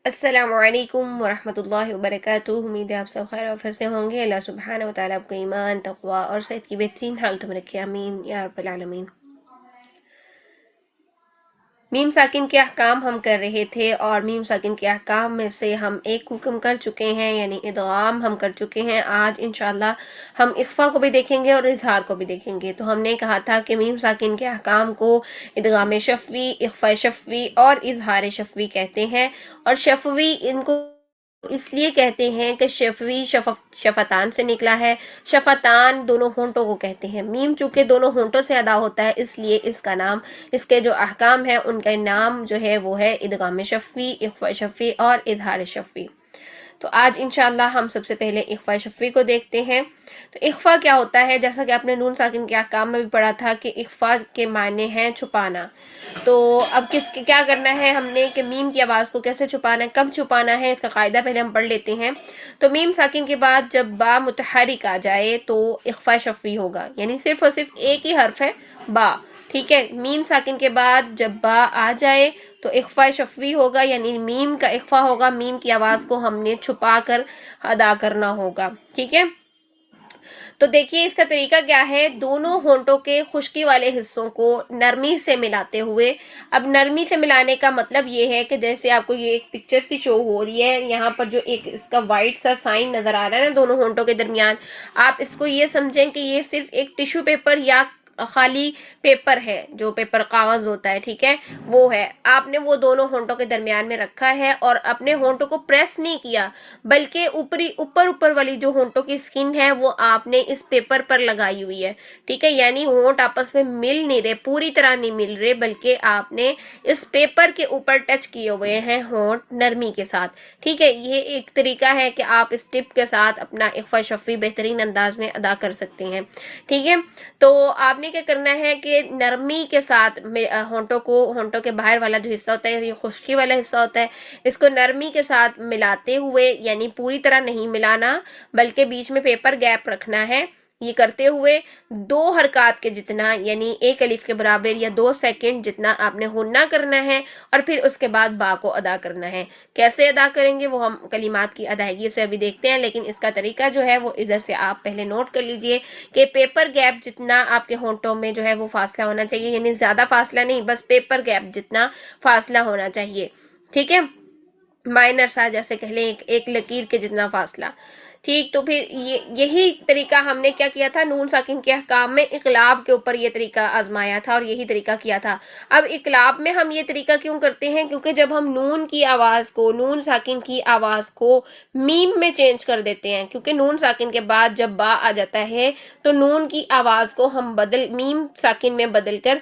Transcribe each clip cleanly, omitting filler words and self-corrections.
अस्सलामुअलैकुम वरहमतुल्लाहि वबरकातुहू। उम्मीद है आप सब खैर आफियत से होंगे। अल्लाह सुब्हानहू व तआला आपको ईमान, तक़वा और सेहत की बेहतरीन हालत में रखे, आमीन या रब्बल आलमीन। मीम साकिन के अहकाम हम कर रहे थे और मीम साकिन के अहकाम में से हम एक हुक्म कर चुके हैं, यानी इदगाम हम कर चुके हैं। आज इंशाल्लाह हम इख्फा को भी देखेंगे और इजहार को भी देखेंगे। तो हमने कहा था कि मीम साकिन के अहकाम को इदगाम शफ़वी, इख्फा शफ़वी और इजहार शफ़वी कहते हैं। और शफ़वी इनको इसलिए कहते हैं कि शफ़वी शफ़तान से निकला है। शफ़तान दोनों होंठों को कहते हैं। मीम चूंकि दोनों होंठों से अदा होता है, इसलिए इसका नाम, इसके जो अहकाम है उनका नाम जो है वो है इदगाम शफ़वी, इख्फा शफ़वी और इजहार शफ़वी। तो आज इंशाल्लाह हम सबसे पहले इख्फा शफ़वी को देखते हैं। तो इख्फा क्या होता है, जैसा कि आपने नून साकिन के अहकाम में भी पढ़ा था कि इख्फा के मायने हैं छुपाना। तो अब क्या करना है हमने कि मीम की आवाज़ को कैसे छुपाना है, कब छुपाना है, इसका कायदा पहले हम पढ़ लेते हैं। तो मीम साकिन के बाद जब बा मुतहरिक आ जाए तो इख्फा शफ़वी होगा, यानी सिर्फ और सिर्फ एक ही हर्फ है बा। ठीक है, मीम साकिन के बाद जब बा आ जाए तो इख्फा शफ़वी होगा, यानी मीम का इख्फा होगा। मीम की आवाज़ को हमने छुपा कर अदा करना होगा। ठीक है, तो देखिए इसका तरीका क्या है। दोनों होंठों के खुश्की वाले हिस्सों को नरमी से मिलाते हुए, अब नरमी से मिलाने का मतलब ये है कि जैसे आपको ये एक पिक्चर सी शो हो रही है, यहाँ पर जो एक इसका वाइट सा साइन नजर आ रहा है ना दोनों होंठों के दरमियान, आप इसको ये समझें कि ये सिर्फ एक टिश्यू पेपर या खाली पेपर है, जो पेपर कागज होता है, ठीक है, वो है। आपने वो दोनों होंठों के दरमियान में रखा है और अपने होंठों को प्रेस नहीं किया, बल्कि ऊपर ऊपर वाली जो होंठों की स्किन है वो आपने इस पेपर पर लगाई हुई है। ठीक है, यानी होंठ आपस में मिल नहीं रहे, पूरी तरह नहीं मिल रहे, बल्कि आपने इस पेपर के ऊपर टच किए हुए हैं होंठ नरमी के साथ। ठीक है, ये एक तरीका है कि आप इस टिप के साथ अपना इख्फा शफ़वी बेहतरीन अंदाज में अदा कर सकते हैं। ठीक है, तो आपने क्या करना है कि नरमी के साथ होंठों के बाहर वाला जो हिस्सा होता है, ये खुश्की वाला हिस्सा होता है, इसको नरमी के साथ मिलाते हुए, यानी पूरी तरह नहीं मिलाना बल्कि बीच में पेपर गैप रखना है। ये करते हुए 2 हरकत के जितना, यानी एक अलिफ के बराबर या 2 सेकंड जितना आपने हुन्ना करना है और फिर उसके बाद बा को अदा करना है। कैसे अदा करेंगे वो हम कलिमात की अदायगी से अभी देखते हैं, लेकिन इसका तरीका जो है वो इधर से आप पहले नोट कर लीजिए कि पेपर गैप जितना आपके होंठों में जो है वो फासला होना चाहिए, यानी ज्यादा फासला नहीं, बस पेपर गैप जितना फासला होना चाहिए। ठीक है, माइनर सा, जैसे कह लें एक लकीर के जितना फासला। ठीक, तो फिर यही तरीका हमने क्या किया था, नून साकिन के अहकाम में इकलाब के ऊपर ये तरीका आजमाया था और यही तरीका किया था। अब इकलाब में हम ये तरीका क्यों करते हैं, क्योंकि जब हम नून की आवाज़ को, नून साकिन की आवाज़ को मीम में चेंज कर देते हैं, क्योंकि नून साकिन के बाद जब बा आ जाता है तो नून की आवाज़ को हम मीम साकिन में बदल कर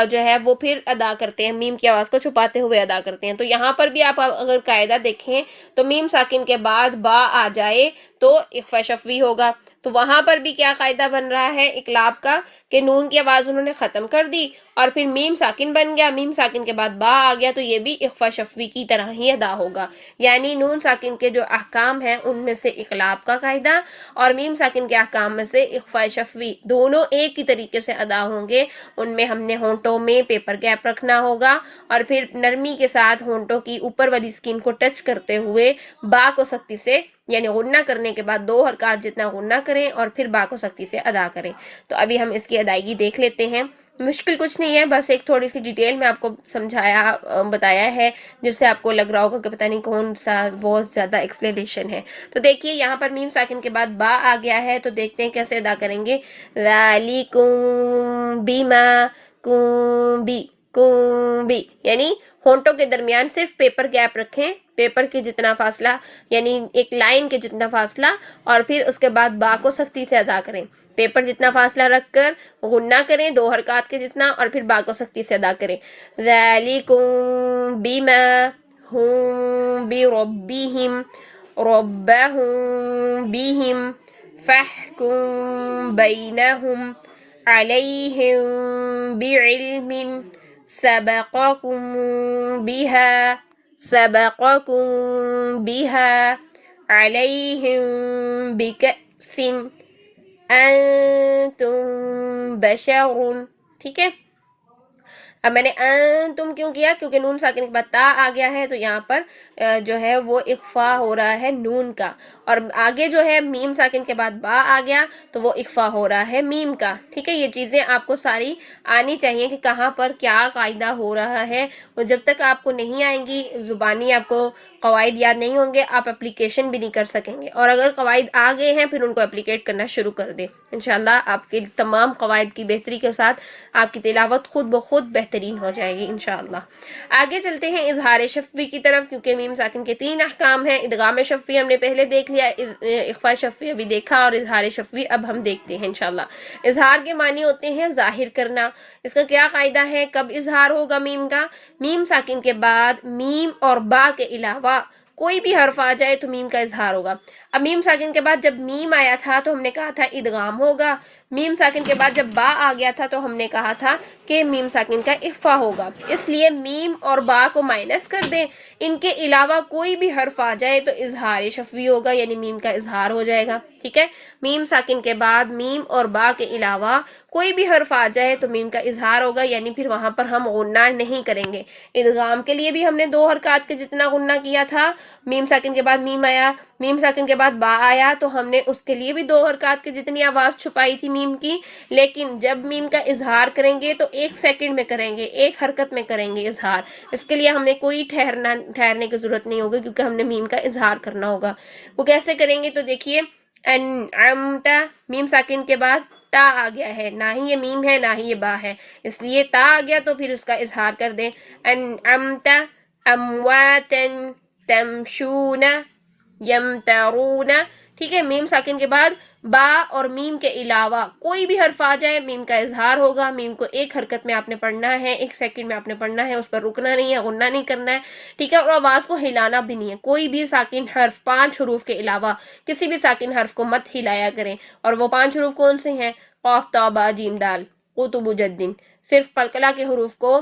जो है वो फिर अदा करते हैं, मीम की आवाज़ को छुपाते हुए अदा करते हैं। तो यहाँ पर भी आप अगर कायदा देखें तो मीम साकिन के बाद बा आ जाए तो इख्फा शफ़वी होगा। तो वहां पर भी क्या कायदा बन रहा है इकलाब का कि नून की आवाज़ उन्होंने ख़त्म कर दी और फिर मीम साकिन बन गया, मीम साकिन के बाद बा आ गया, तो ये भी इख्फा शफ़वी की तरह ही अदा होगा। यानी नून साकिन के जो अहकाम हैं उनमें से इकलाब का कायदा और मीम साकिन के अहकाम में से इख्फा शफ़वी, दोनों एक ही तरीके से अदा होंगे। उनमें हमने होंठों में पेपर गैप रखना होगा और फिर नरमी के साथ होंठों की ऊपर वाली स्किन को टच करते हुए बा को सख्ती से, यानी गुन्ना करने के बाद 2 हरकत जितना गुन्ना करें और फिर बा को सख्ती से अदा करें। तो अभी हम इसकी अदायगी देख लेते हैं। मुश्किल कुछ नहीं है, बस एक थोड़ी सी डिटेल में आपको बताया है, जिससे आपको लग रहा होगा कि पता नहीं कौन सा बहुत ज़्यादा एक्सप्लेनेशन है। तो देखिए यहाँ पर मीम साकिन के बाद बा आ गया है, तो देखते हैं कैसे अदा करेंगे। ज़ालिकुम बिमा कुम्बी कुम्बी, यानी होंठों के दरमियान सिर्फ पेपर गैप रखें, पेपर के जितना फासला, यानी एक लाइन के जितना फासला, और फिर उसके बाद बा को सख्ती से अदा करें। पेपर जितना फासला रखकर गुन्ना करें 2 हरकत के जितना और फिर बा को सख्ती से अदा करें। ज़ालिकुम बिमा हुम बिरब्बिहिम रब्बहुम बिहिम फहकुम बैनहुम अलैहिम बिइल्मिन सबक़कुम बिहा सबक़कुम बिहा अलैहिम बिकसिन अंतुम बशरुन। ठीक है, اب میں نے تم کیوں کیا؟ کیونکہ نون ساکن کے بعد تا آ گیا ہے، تو یہاں پر جو ہے وہ اخفا ہو رہا ہے نون کا، اور آگے جو ہے میم ساکن کے بعد با آ گیا تو وہ اخفا ہو رہا ہے میم کا. ٹھیک ہے، یہ چیزیں آپ کو ساری آنی چاہیے کہ کہاں پر کیا قاعدہ ہو رہا ہے. اور جب تک آپ کو نہیں آئیں گی زبانی، آپ کو قواعد یاد نہیں ہوں گے، آپ اپلیکیشن بھی نہیں کر سکیں گے. اور اگر قواعد آ گئے ہیں پھر ان کو اپلیکیٹ کرنا شروع کر دیں. انشاءاللہ آپ کے تمام قواعد کی بہتری کے ساتھ آپ کی تلاوت خود بخود بہترین ہو جائے گی انشاءاللہ. آگے چلتے ہیں اظہار شفوی کی طرف، کیونکہ میم ساکن کے 3 احکام ہیں. ادغام شفوی ہم نے پہلے دیکھ لیا، اخفاء شفوی ابھی دیکھا، اور اظہار شفوی اب ہم دیکھتے ہیں انشاءاللہ. اظہار کے معنی ہوتے ہیں ظاہر کرنا. اس کا کیا قاعدہ ہے؟ کب اظہار ہوگا میم کا؟ میم ساکن کے بعد میم اور با کے علاوہ کوئی بھی حرف آ جائے تو میم کا اظہار ہوگا. اب میم ساکن کے بعد جب میم آیا تھا تو ہم نے کہا تھا ادغام ہوگا. میم ساکن کے بعد جب با آ گیا تھا تو ہم نے کہا تھا کہ میم ساکن کا اخفا ہوگا. اس لیے میم اور با کو مائنس کر دیں، ان کے علاوہ کوئی بھی حرف آ جائے تو اظہار شفوی ہوگا، یعنی میم کا اظہار ہو جائے گا. ٹھیک ہے، میم ساکن کے بعد میم اور با کے علاوہ کوئی بھی حرف آ جائے تو میم کا اظہار ہوگا، یعنی پھر وہاں پر ہم غنہ نہیں کریں گے. ادغام کے لیے بھی ہم نے 2 حرکات کے جتنا غنہ کیا تھا. میم ساکن کے بعد میم آیا، میم ساکن کے بعد با آیا، تو ہم نے اس کے لیے بھی 2 حرکات کے جتنی آواز چھپائی تھی میم کی. لیکن جب میم کا اظہار کریں گے تو 1 سیکنڈ میں کریں گے، 1 حرکت میں کریں گے اظہار. اس کے لیے ہم نے کوئی ٹھہرنے کی ضرورت نہیں ہوگی، کیونکہ ہم نے میم کا اظہار کرنا ہوگا. وہ کیسے کریں گے؟ تو دیکھیے، انعمت، میم ساکن کے بعد تا آ گیا ہے، نہ ہی یہ میم ہے نہ ہی یہ با ہے، اس لیے تا آ گیا تو پھر اس کا اظہار کر دیں. انعمت امواتا تمشون یمترون. ٹھیک ہے، میم ساکن کے بعد با اور میم کے علاوہ کوئی بھی حرف آ جائے میم کا اظہار ہوگا. میم کو 1 حرکت میں آپ نے پڑھنا ہے، 1 سیکنڈ میں آپ نے پڑھنا ہے، اس پر رکنا نہیں ہے، غنہ نہیں کرنا ہے. ٹھیک ہے، اور آواز کو ہلانا بھی نہیں ہے. کوئی بھی ساکن حرف 5 حروف کے علاوہ کسی بھی ساکن حرف کو مت ہلایا کریں. اور وہ 5 حروف کون سے ہیں؟ قاف تا با جیم دال قطب جدن. صرف قلقلہ کے حروف کو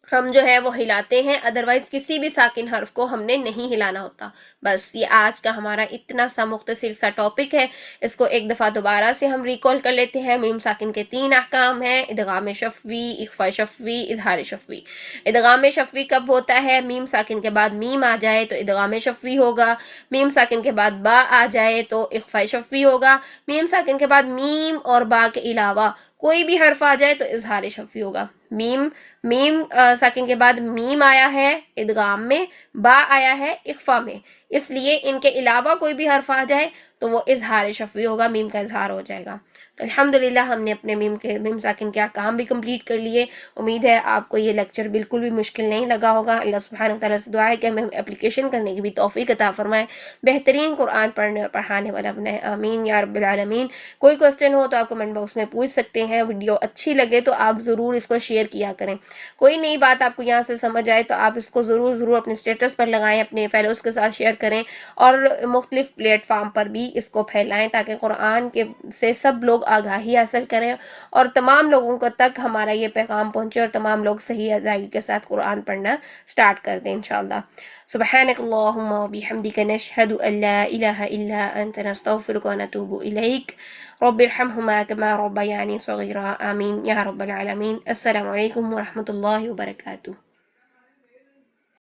ہم جو ہے وہ ہلاتے ہیں، ادروائز کسی بھی ساکن حرف کو ہم نے نہیں ہلانا ہوتا. بس یہ آج کا ہمارا اتنا سا مختصر سا ٹاپک ہے. اس کو ایک دفعہ دوبارہ سے ہم ریکال کر لیتے ہیں. میم ساکن کے 3 احکام ہیں: ادغام شفوی، اخفاء شفوی، اظہار شفوی. ادغام شفوی کب ہوتا ہے؟ میم ساکن کے بعد میم آ جائے تو ادغام شفوی ہوگا. میم ساکن کے بعد با آ جائے تو اخفاء شفوی ہوگا. میم ساکن کے بعد میم اور با کے علاوہ کوئی بھی حرف آ جائے تو اظہار شفوی ہوگا. میم ساکن کے بعد میم آیا ہے ادغام میں، با آیا ہے اخفا میں، اس لیے ان کے علاوہ کوئی بھی حرف آ جائے تو وہ اظہار شفوی ہوگا، میم کا اظہار ہو جائے گا. تو الحمدللہ ہم نے اپنے میم ساکن کے احکام بھی کمپلیٹ کر لیے. امید ہے آپ کو یہ لیکچر بالکل بھی مشکل نہیں لگا ہوگا. اللہ سبحانہ وتعالیٰ سے دعا ہے کہ ہمیں اپلیکیشن کرنے کی بھی توفیق عطا فرمائے، بہترین قرآن پڑھنے اور پڑھانے والا بنائے. آمین یا رب العالمین. کوئی کوسچن ہو تو آپ کمنٹ باکس میں پوچھ سکتے ہیں. ویڈیو اچھی لگے تو آپ ضرور اس کو شیئر کیا کریں. کوئی نئی بات آپ کو یہاں سے سمجھ آئے تو آپ اس کو ضرور اپنے اسٹیٹس پر لگائیں، اپنے فیلوز کے ساتھ شیئر کریں، اور مختلف پلیٹ فارم پر بھی اس کو پھیلائیں تاکہ قرآن کے سے سب لوگ آگاہی حاصل کریں اور تمام لوگوں کو تک ہمارا یہ پیغام پہنچے اور تمام لوگ صحیح ادائیگی کے ساتھ قرآن پڑھنا سٹارٹ کر دیں انشاءاللہ. سبحانک اللہم و بحمدک نشہد ان لا الہ الا انت نستغفرک و نتوب الیک. رب ارحمهما كما ربياني صغيرا. آمين يا رب العالمين. السلام عليكم ورحمة الله وبركاته.